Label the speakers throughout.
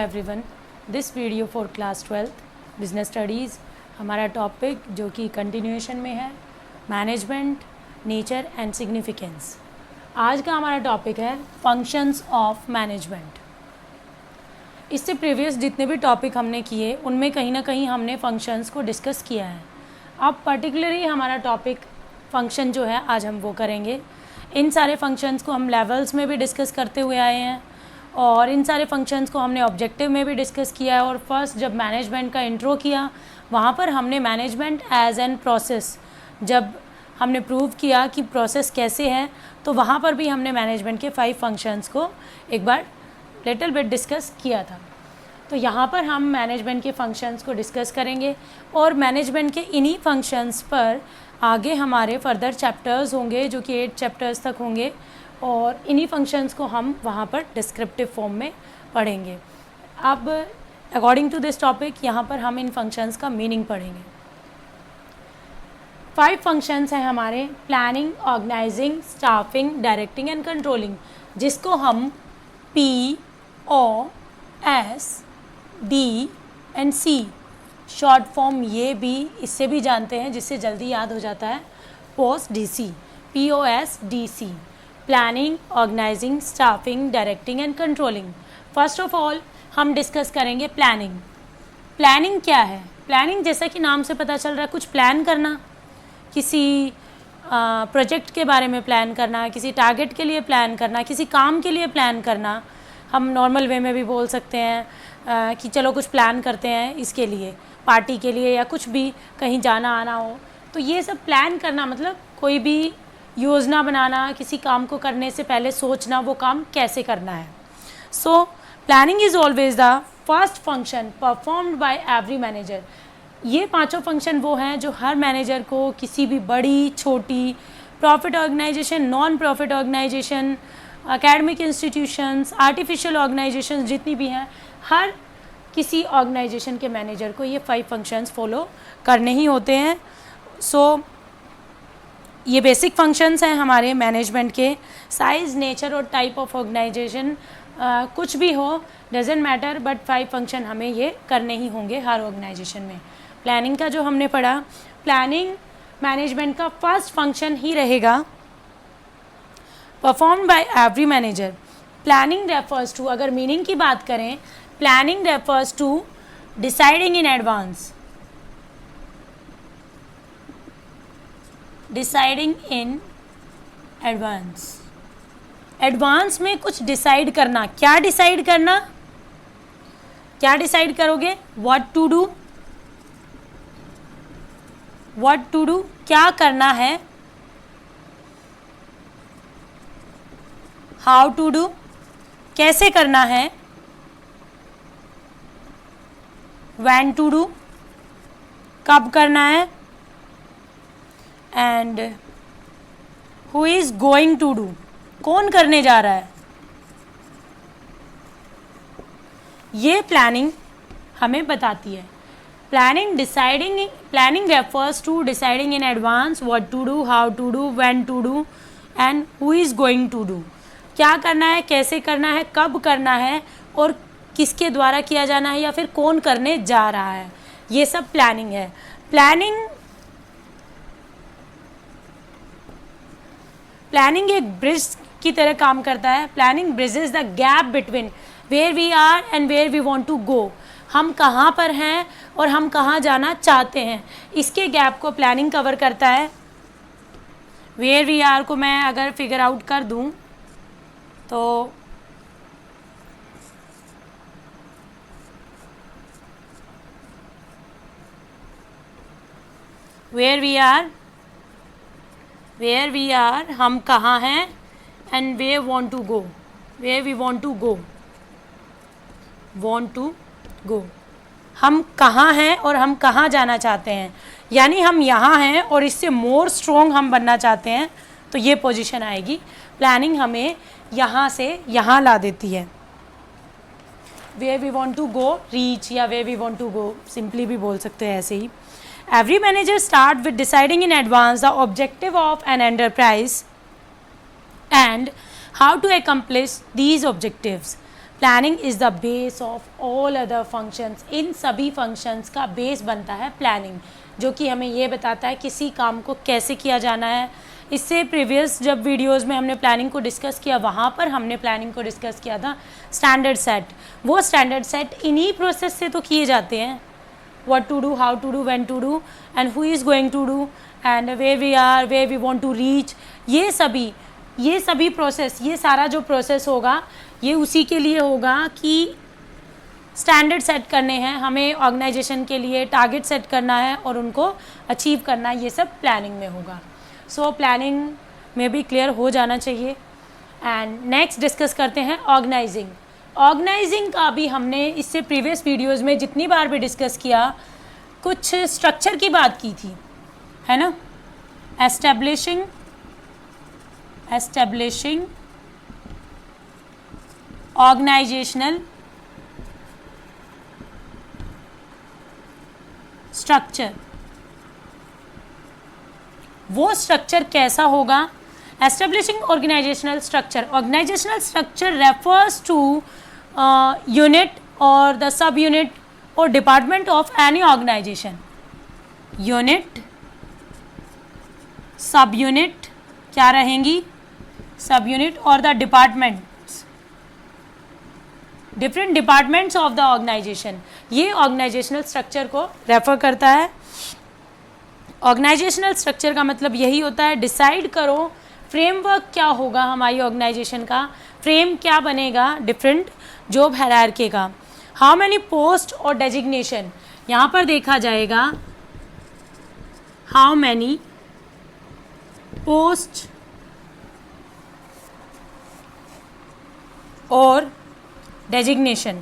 Speaker 1: Everyone, this video for class 12th business studies. हमारा topic जो कि कंटिन्यूएशन में है, मैनेजमेंट, नेचर एंड सिग्निफिकेंस। आज का हमारा टॉपिक है फंक्शंस ऑफ मैनेजमेंट। इससे प्रीवियस जितने भी टॉपिक हमने किए उनमें कहीं ना कहीं हमने फंक्शंस को डिस्कस किया है। अब पर्टिकुलरली हमारा टॉपिक फंक्शन जो है आज हम वो करेंगे। इन सारे फंक्शंस को हम लेवल्स में भी डिस्कस करते हुए आए हैं और इन सारे फंक्शंस को हमने ऑब्जेक्टिव में भी डिस्कस किया है। और फर्स्ट जब मैनेजमेंट का इंट्रो किया वहाँ पर हमने मैनेजमेंट एज एन प्रोसेस जब हमने प्रूव किया कि प्रोसेस कैसे है, तो वहाँ पर भी हमने मैनेजमेंट के 5 फंक्शंस को एक बार लिटिल बिट डिस्कस किया था। तो यहाँ पर हम मैनेजमेंट के फंक्शंस को डिस्कस करेंगे और मैनेजमेंट के इन्हीं फंक्शंस पर आगे हमारे फर्दर चैप्टर्स होंगे जो कि 8 चैप्टर्स तक होंगे और इन्हीं फंक्शंस को हम वहाँ पर डिस्क्रिप्टिव फॉर्म में पढ़ेंगे। अब अकॉर्डिंग टू दिस टॉपिक यहाँ पर हम इन फंक्शंस का मीनिंग पढ़ेंगे। 5 फंक्शंस हैं हमारे: planning, organizing, staffing, directing and controlling, जिसको हम POSDC शॉर्ट फॉर्म ये भी इससे भी जानते हैं जिससे जल्दी याद हो जाता है, POSDC, planning, organizing, staffing, directing and controlling. First of all हम डिस्कस करेंगे प्लानिंग। प्लानिंग क्या है? प्लानिंग जैसा कि नाम से पता चल रहा है, कुछ प्लान करना, किसी प्रोजेक्ट के बारे में प्लान करना, किसी टारगेट के लिए प्लान करना, किसी काम के लिए प्लान करना। हम नॉर्मल वे में भी बोल सकते हैं कि चलो कुछ प्लान करते हैं इसके लिए, पार्टी के लिए या कुछ भी कहीं जाना आना हो। तो ये सब प्लान करना मतलब कोई भी योजना बनाना, किसी काम को करने से पहले सोचना वो काम कैसे करना है। So planning is always the first function performed by every manager. ये 5 फंक्शन वो हैं जो हर मैनेजर को किसी भी बड़ी छोटी profit organization, non profit organization, academic institutions, artificial organizations जितनी भी हैं, हर किसी ऑर्गेनाइजेशन के मैनेजर को ये 5 फंक्शंस फॉलो करने ही होते हैं। सो ये बेसिक फंक्शंस हैं हमारे मैनेजमेंट के। साइज़, नेचर और टाइप ऑफ ऑर्गेनाइजेशन कुछ भी हो, डजेंट मैटर, बट 5 फंक्शन हमें ये करने ही होंगे हर ऑर्गेनाइजेशन में। प्लानिंग का जो हमने पढ़ा, प्लानिंग मैनेजमेंट का फर्स्ट फंक्शन ही रहेगा, performed by every manager. Planning refers to, अगर मीनिंग की बात करें, planning refers to deciding in advance, deciding in advance. Advance में कुछ डिसाइड करना। क्या डिसाइड करना? क्या डिसाइड करोगे? What to do, what to do, क्या करना है। हाउ टू डू, कैसे करना है। व्हेन टू डू, कब करना है। And who is going to do, कौन करने जा रहा है। ये प्लानिंग हमें बताती है। Planning refers to deciding in advance what to do, how to do, when to do and who is going to do। क्या करना है, कैसे करना है, कब करना है और किसके द्वारा किया जाना है या फिर कौन करने जा रहा है, ये सब प्लानिंग है। प्लानिंग एक ब्रिज की तरह काम करता है। Planning bridges the gap between where we are and where we want to go. हम कहाँ पर हैं और हम कहाँ जाना चाहते हैं, इसके गैप को प्लानिंग कवर करता है। वेयर वी आर को मैं अगर फिगर आउट कर दूँ तो वेयर वी आर हम कहाँ हैं, and where want to go, where we want to go, हम कहाँ हैं और हम कहाँ जाना चाहते हैं। यानी हम यहाँ हैं और इससे मोर स्ट्रॉन्ग हम बनना चाहते हैं, तो ये पोजीशन आएगी। प्लानिंग हमें यहाँ से यहाँ ला देती है। Where we want to go, reach, या where we want to go simply भी बोल सकते हैं ऐसे ही। Every manager start with deciding in advance the objective of an enterprise and how to accomplish these objectives। Planning is the base of all other functions. इन सभी functions का base बनता है प्लानिंग, जो कि हमें ये बताता है किसी काम को कैसे किया जाना है। इससे प्रीवियस जब वीडियोस में हमने प्लानिंग को डिस्कस किया, वहाँ पर हमने प्लानिंग को डिस्कस किया था स्टैंडर्ड सेट। वो स्टैंडर्ड सेट इन्हीं प्रोसेस से तो किए जाते हैं, what to do, how to do, when to do and who is going to do and where we are, where we want to reach। ये सभी प्रोसेस, ये सारा जो प्रोसेस होगा ये उसी के लिए होगा कि स्टैंडर्ड सेट करने हैं हमें, ऑर्गेनाइजेशन के लिए टारगेट सेट करना है और उनको अचीव करना है। ये सब प्लानिंग में होगा। सो प्लानिंग में भी क्लियर हो जाना चाहिए। एंड नेक्स्ट डिस्कस करते हैं ऑर्गेनाइजिंग। ऑर्गेनाइजिंग का भी हमने इससे प्रीवियस वीडियोस में जितनी बार भी डिस्कस किया, कुछ स्ट्रक्चर की बात की थी, है ना। Establishing organisational structure. वो स्ट्रक्चर कैसा होगा? Establishing organizational structure. Organizational structure refers to unit or the subunit or department of any organization. Unit, subunit क्या रहेंगी? Subunit or the departments. Different departments of the organization. ये organizational structure को refer करता है। Organizational structure का मतलब यही होता है, डिसाइड करो फ्रेमवर्क क्या होगा हमारी ऑर्गेनाइजेशन का, फ्रेम क्या बनेगा डिफरेंट जॉब हायरार्की का। हाउ मैनी पोस्ट और डेजिग्नेशन, यहाँ पर देखा जाएगा हाउ मैनी पोस्ट और डेजिग्नेशन।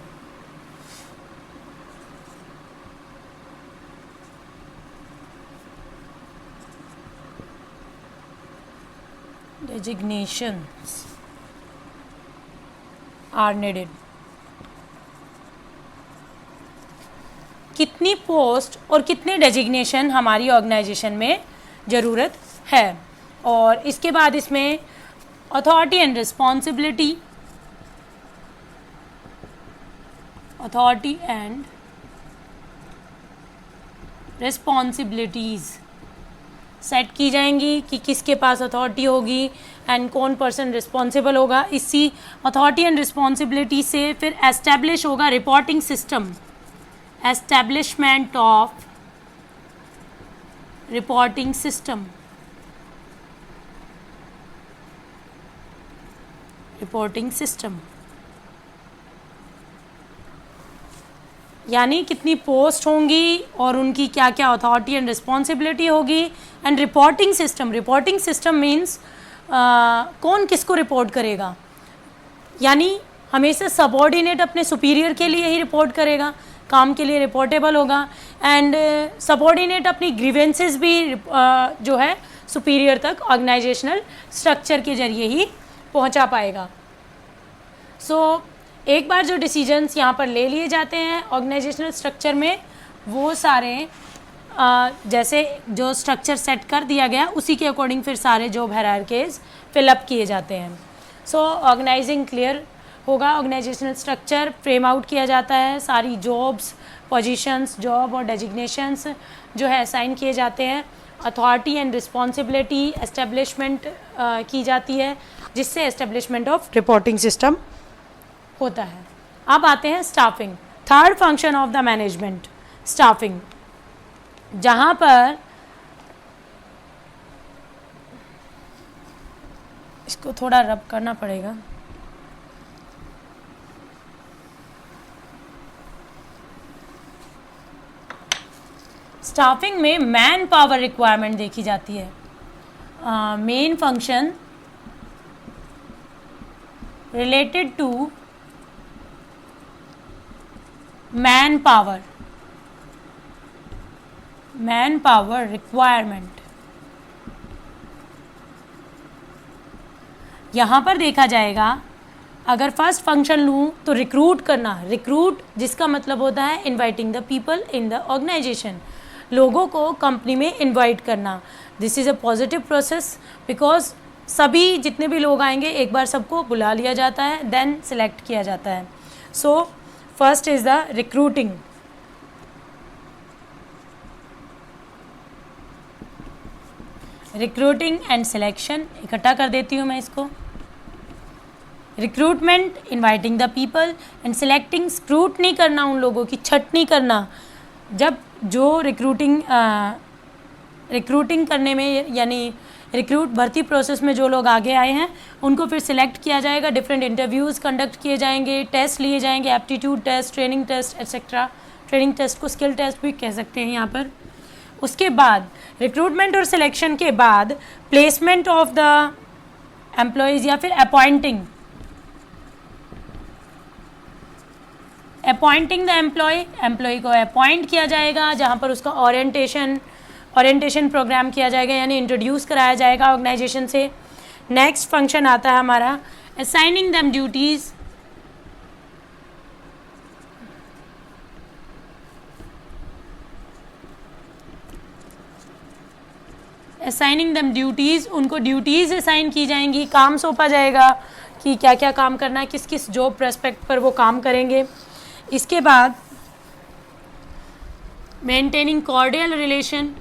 Speaker 1: Designations are needed। कितनी पोस्ट और कितने डेजिग्नेशन हमारी ऑर्गेनाइजेशन में ज़रूरत है। और इसके बाद इसमें authority and responsibility, authority and responsibilities set की जाएंगी कि किसके पास अथॉरिटी होगी एंड कौन पर्सन रिस्पॉन्सिबल होगा। इसी अथॉरिटी एंड रिस्पॉन्सिबिलिटी से फिर एस्टैब्लिश होगा reporting system, establishment of reporting system, reporting system यानी कितनी पोस्ट होंगी और उनकी क्या क्या अथॉरिटी एंड रिस्पॉन्सिबिलिटी होगी। एंड रिपोर्टिंग सिस्टम मीन्स कौन किसको रिपोर्ट करेगा, यानी हमेशा सबऑर्डिनेट अपने सुपीरियर के लिए ही रिपोर्ट करेगा, काम के लिए रिपोर्टेबल होगा। एंड सबऑर्डिनेट अपनी ग्रीवेंसेस भी जो है सुपीरियर तक ऑर्गेनाइजेशनल स्ट्रक्चर के जरिए ही पहुंचा पाएगा। सो एक बार जो डिसीजंस यहाँ पर ले लिए जाते हैं ऑर्गेनाइजेशनल स्ट्रक्चर में, वो सारे जैसे जो स्ट्रक्चर सेट कर दिया गया उसी के अकॉर्डिंग फिर सारे जॉब हायरार्कीज फिलअप किए जाते हैं। सो ऑर्गेनाइजिंग क्लियर होगा। ऑर्गेनाइजेशनल स्ट्रक्चर फ्रेम आउट किया जाता है, सारी जॉब्स, पोजीशंस, जॉब और डेजिग्नेशंस जो है असाइन किए जाते हैं। अथॉरिटी एंड रिस्पॉन्सिबिलिटी एस्टेब्लिशमेंट की जाती है, जिससे एस्टेब्लिशमेंट ऑफ रिपोर्टिंग सिस्टम होता है। अब आते हैं staffing, third function of the management, staffing, जहाँ पर इसको थोड़ा रब करना पड़ेगा। स्टाफिंग में मैन पावर रिक्वायरमेंट देखी जाती है। Main function related to man power requirement. यहाँ पर देखा जाएगा, अगर फर्स्ट फंक्शन लूँ तो रिक्रूट करना, रिक्रूट जिसका मतलब होता है inviting the people in the organisation, लोगों को कंपनी में इनवाइट करना। This is a positive process because सभी जितने भी लोग आएंगे एक बार सबको बुला लिया जाता है, देन सिलेक्ट किया जाता है। So first is the recruiting. Recruiting and selection, इकट्ठा कर देती हूँ मैं इसको. Recruitment, inviting the people, and selecting, scrutiny करना उन लोगों की, छटनी करना. जब जो रिक्रूटिंग करने में यानी रिक्रूट भर्ती प्रोसेस में जो लोग आगे आए हैं उनको फिर सिलेक्ट किया जाएगा. डिफरेंट इंटरव्यूज़ कंडक्ट किए जाएंगे, टेस्ट लिए जाएंगे, aptitude test, training test etcetera. Training test को स्किल टेस्ट भी कह सकते हैं यहाँ पर. उसके बाद रिक्रूटमेंट और सिलेक्शन के बाद प्लेसमेंट ऑफ द एम्प्लॉयज़ या फिर अपॉइंटिंग द एम्प्लॉय को अपॉइंट किया जाएगा, जहाँ पर उसका ओरिएंटेशन प्रोग्राम किया जाएगा, यानी इंट्रोड्यूस कराया जाएगा ऑर्गेनाइजेशन से. नेक्स्ट फंक्शन आता है हमारा assigning them duties. Assigning them duties, उनको ड्यूटीज़ असाइन की जाएंगी, काम सौंपा जाएगा कि क्या क्या काम करना है, किस किस जॉब प्रोस्पेक्ट पर वो काम करेंगे. इसके बाद मेंटेनिंग कॉर्डियल रिलेशन,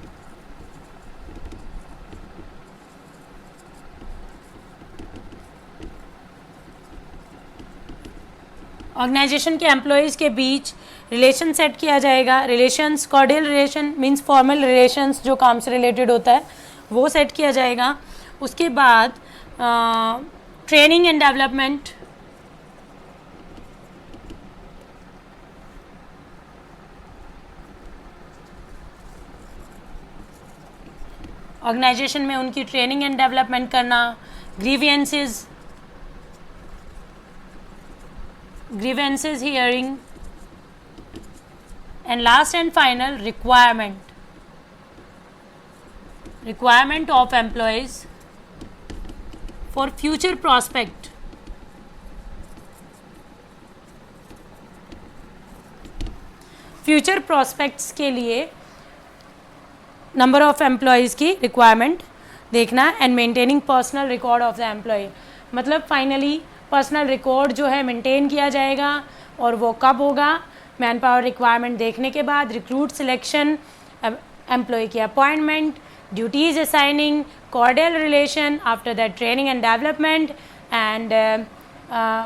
Speaker 1: ऑर्गेनाइजेशन के एम्प्लॉयज़ के बीच रिलेशन सेट किया जाएगा. Relations, cordial relation means formal relations जो काम से रिलेटेड होता है वो सेट किया जाएगा. उसके बाद ट्रेनिंग एंड डेवलपमेंट, ऑर्गेनाइजेशन में उनकी ट्रेनिंग एंड डेवलपमेंट करना. Grievances hearing, and last and final requirement of employees for future prospect. Future prospects के लिए नंबर ऑफ एम्प्लॉयज़ की रिक्वायरमेंट देखना. And maintaining personal record of the employee, मतलब finally personal record जो है maintain किया जाएगा. और वो कब होगा? मैन पावर रिक्वायरमेंट देखने के बाद, रिक्रूट, सिलेक्शन, एम्प्लॉय की appointment, duties assigning, cordial relation, after that training and development, and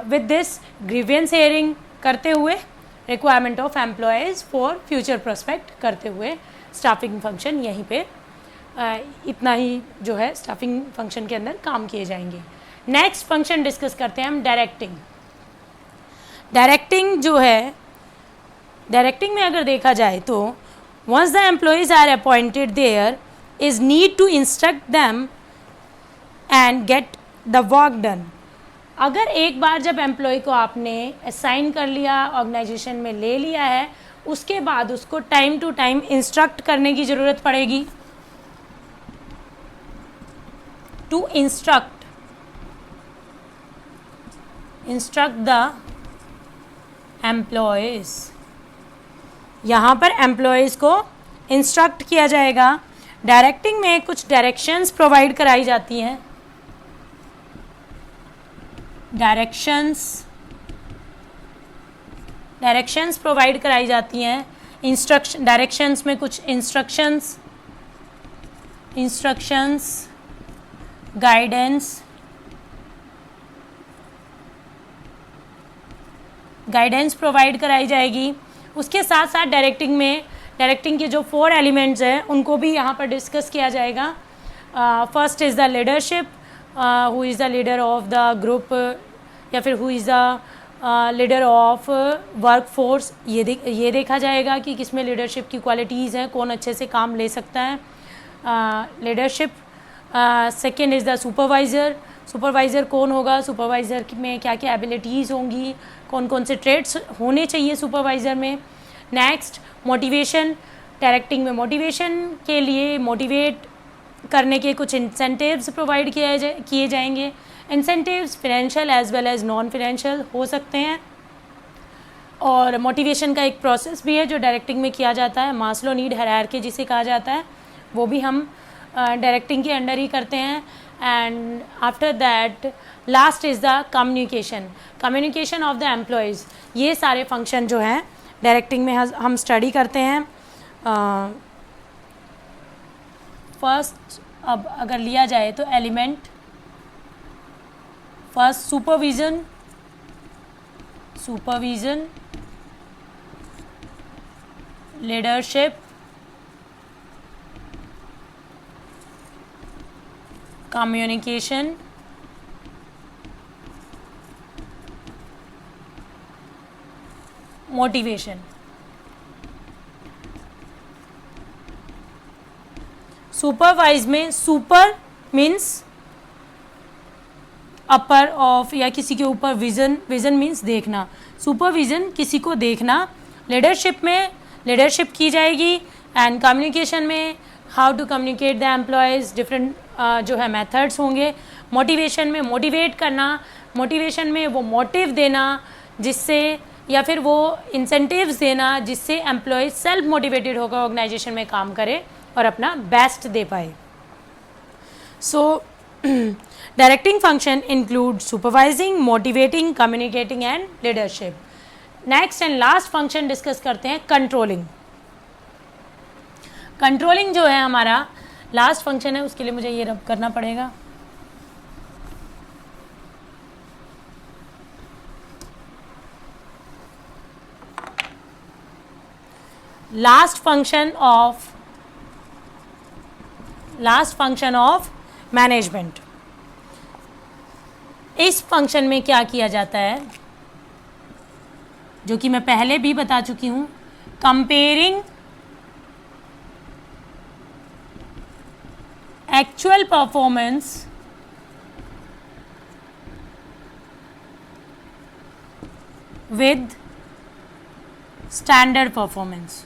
Speaker 1: with this grievance hearing करते हुए, requirement of employees for future prospect करते हुए स्टाफिंग फंक्शन यहीं पे इतना ही जो है स्टाफिंग फंक्शन के अंदर काम किए जाएंगे. नेक्स्ट फंक्शन डिस्कस करते हैं हम डायरेक्टिंग. डायरेक्टिंग जो है, डायरेक्टिंग में अगर देखा जाए तो once the employees are appointed there is need to instruct them and get the work done. अगर एक बार जब एम्प्लॉय को आपने असाइन कर लिया, ऑर्गेनाइजेशन में ले लिया है, उसके बाद उसको टाइम टू टाइम इंस्ट्रक्ट करने की ज़रूरत पड़ेगी. टू इंस्ट्रक्ट द एम्प्लॉयज़, यहाँ पर एम्प्लॉयज़ को इंस्ट्रक्ट किया जाएगा. डायरेक्टिंग में कुछ डायरेक्शंस प्रोवाइड कराई जाती हैं. डायरेक्शंस प्रोवाइड कराई जाती हैं. डायरेक्शंस में कुछ इंस्ट्रक्शंस, गाइडेंस प्रोवाइड कराई जाएगी. उसके साथ साथ डायरेक्टिंग के जो 4 एलिमेंट्स हैं उनको भी यहाँ पर डिस्कस किया जाएगा. First is the leadership, who is the leader of the group, या फिर who is the leader of work force. ये देखा जाएगा कि किसमें लीडरशिप की क्वालिटीज़ हैं, कौन अच्छे से काम ले सकता है. Leadership. Second is the supervisor कौन होगा, सुपरवाइज़र में क्या क्या एबिलिटीज़ होंगी, कौन कौन से ट्रेड्स होने चाहिए सुपरवाइज़र में. Next motivation. डायरेक्टिंग में मोटिवेशन के लिए मोटिवेट करने के कुछ इंसेंटिव्स प्रोवाइड किए जाएंगे. Incentives financial as well as non financial हो सकते हैं. और मोटिवेशन का एक प्रोसेस भी है जो डायरेक्टिंग में किया जाता है, मास्लो नीड हायरार्की जिसे कहा जाता है, वो भी हम डायरेक्टिंग के अंडर ही करते हैं. And after that last is the communication of the employees. ये सारे फंक्शन जो हैं डायरेक्टिंग में हम स्टडी करते हैं. फर्स्ट अब अगर लिया जाए तो element, first supervision, leadership, communication, motivation. Supervise में सुपर मीन्स अपर ऑफ या किसी के ऊपर, विजन मीन्स देखना, सुपरविजन किसी को देखना. लीडरशिप में लीडरशिप की जाएगी. एंड कम्युनिकेशन में how to communicate the employees, different जो है मेथड्स होंगे. मोटिवेशन में मोटिवेट करना, मोटिवेशन में वो मोटिव देना जिससे, या फिर वो इंसेंटिव्स देना जिससे एम्प्लॉयज़ सेल्फ मोटिवेटेड होकर ऑर्गेनाइजेशन में काम करे और अपना बेस्ट दे पाए. So directing function include supervising, motivating, communicating and leadership. Next and last function discuss करते हैं कंट्रोलिंग. कंट्रोलिंग जो है हमारा लास्ट फंक्शन है, उसके लिए मुझे ये रब करना पड़ेगा. Last function of management. इस फंक्शन में क्या किया जाता है, जो कि मैं पहले भी बता चुकी हूं, comparing actual performance with standard performance.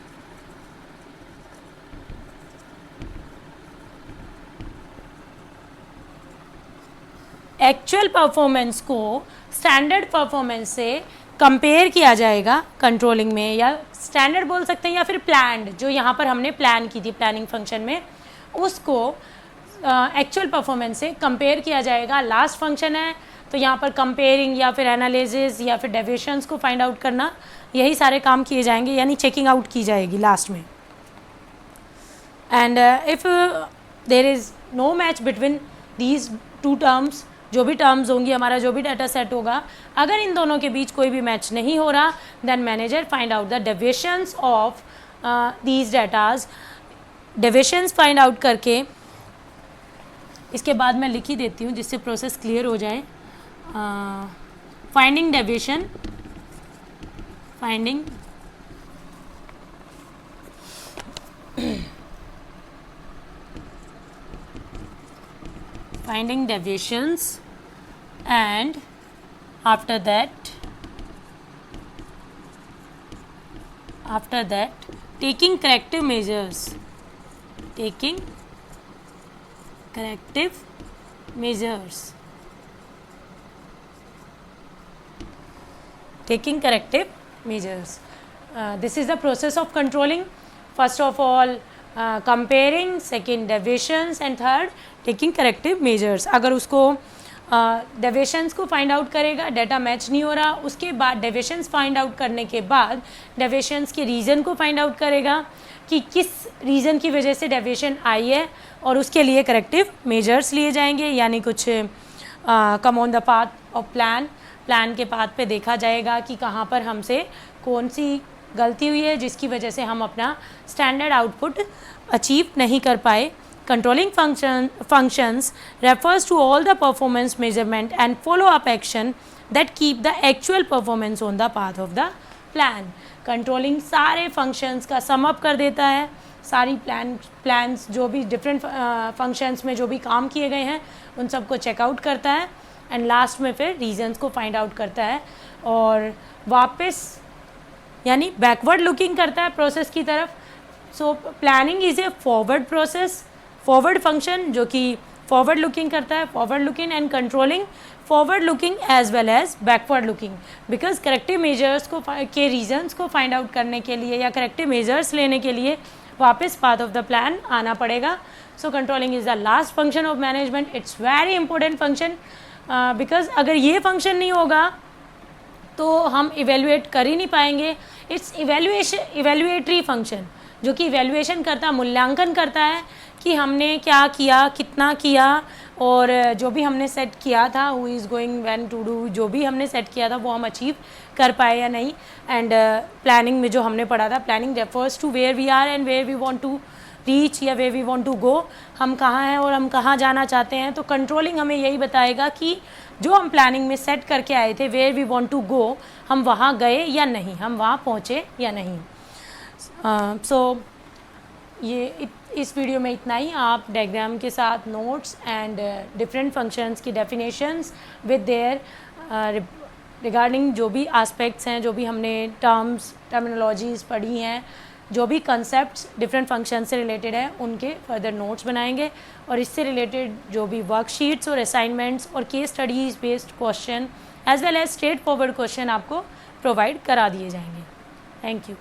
Speaker 1: Actual performance को स्टैंडर्ड परफॉर्मेंस से कंपेयर किया जाएगा कंट्रोलिंग में, या स्टैंडर्ड बोल सकते हैं या फिर प्लान्ड, जो यहाँ पर हमने प्लान की थी प्लानिंग फंक्शन में, उसको एक्चुअल परफॉर्मेंस से कंपेयर किया जाएगा. लास्ट फंक्शन है तो यहाँ पर कंपेयरिंग या फिर एनालिसिस या फिर डेविएशंस को फाइंड आउट करना, यही सारे काम किए जाएंगे, यानी चेकिंग आउट की जाएगी लास्ट में. And if there is no match between these two terms, जो भी टर्म्स होंगी, हमारा जो भी डाटा सेट होगा, अगर इन दोनों के बीच कोई भी मैच नहीं हो रहा, then manager find out the deviations of these datas. Deviations find out करके इसके बाद मैं लिख ही देती हूँ जिससे प्रोसेस क्लियर हो जाए. Finding deviation, finding deviations, and after that taking corrective measures. Taking corrective measures. This is the process of controlling. First of all comparing, second deviations, and third taking corrective measures. अगर उसको deviations को find out करेगा, data match नहीं हो रहा, उसके बाद deviations find out करने के बाद डेविएशंस के रीज़न को फाइंड आउट करेगा कि किस रीज़न की वजह से डेविएशन आई है, और उसके लिए करेक्टिव मेजर्स लिए जाएंगे. यानी कुछ come on the path of plan के पाथ पे देखा जाएगा कि कहाँ पर हमसे कौन सी गलती हुई है जिसकी वजह से हम अपना स्टैंडर्ड आउटपुट अचीव नहीं कर पाए. Controlling functions refers to all the performance measurement and follow-up action that keep the actual performance on the path of the plan. Controlling सारे functions का sum up कर देता है, सारी plans जो भी different functions में जो भी काम किए गए हैं उन सबको check out करता है, and last में फिर reasons को find out करता है, और वापस यानी backward looking करता है प्रोसेस की तरफ. So planning is a forward process. Forward function जो कि फॉरवर्ड लुकिंग करता है, forward looking, and controlling forward looking as well as backward looking. Because corrective measures को के रीजंस को फाइंड आउट करने के लिए या करेक्टिव मेजर्स लेने के लिए वापस पाथ ऑफ द प्लान आना पड़ेगा. So controlling is the last function of management. It's very important function because अगर ये फंक्शन नहीं होगा तो हम इवेल्युएट कर ही नहीं पाएंगे. इट्स इवेल्युएटरी फंक्शन जो कि इवेल्युएशन करता, मूल्यांकन करता है कि हमने क्या किया, कितना किया, और जो भी हमने सेट किया था, who is going when to do, जो भी हमने सेट किया था वो हम अचीव कर पाए या नहीं. एंड प्लानिंग में जो हमने पढ़ा था, planning refers to where we are and where we want to reach या where we want to go. हम कहाँ हैं और हम कहाँ जाना चाहते हैं. तो कंट्रोलिंग हमें यही बताएगा कि जो हम प्लानिंग में सेट करके आए थे, where we want to go, हम वहाँ गए या नहीं, हम वहाँ पहुँचे या नहीं. सो ये इस वीडियो में इतना ही. आप डायग्राम के साथ नोट्स एंड डिफरेंट फंक्शंस की डेफिनेशंस विद देयर रिगार्डिंग जो भी एस्पेक्ट्स हैं, जो भी हमने टर्मिनोलॉजीज़ पढ़ी हैं, जो भी कंसेप्ट्स डिफरेंट फंक्शन से रिलेटेड है, उनके फर्दर नोट्स बनाएंगे. और इससे रिलेटेड जो भी वर्कशीट्स और असाइनमेंट्स और case studies based question as well as straight forward question आपको प्रोवाइड करा दिए जाएंगे. Thank you.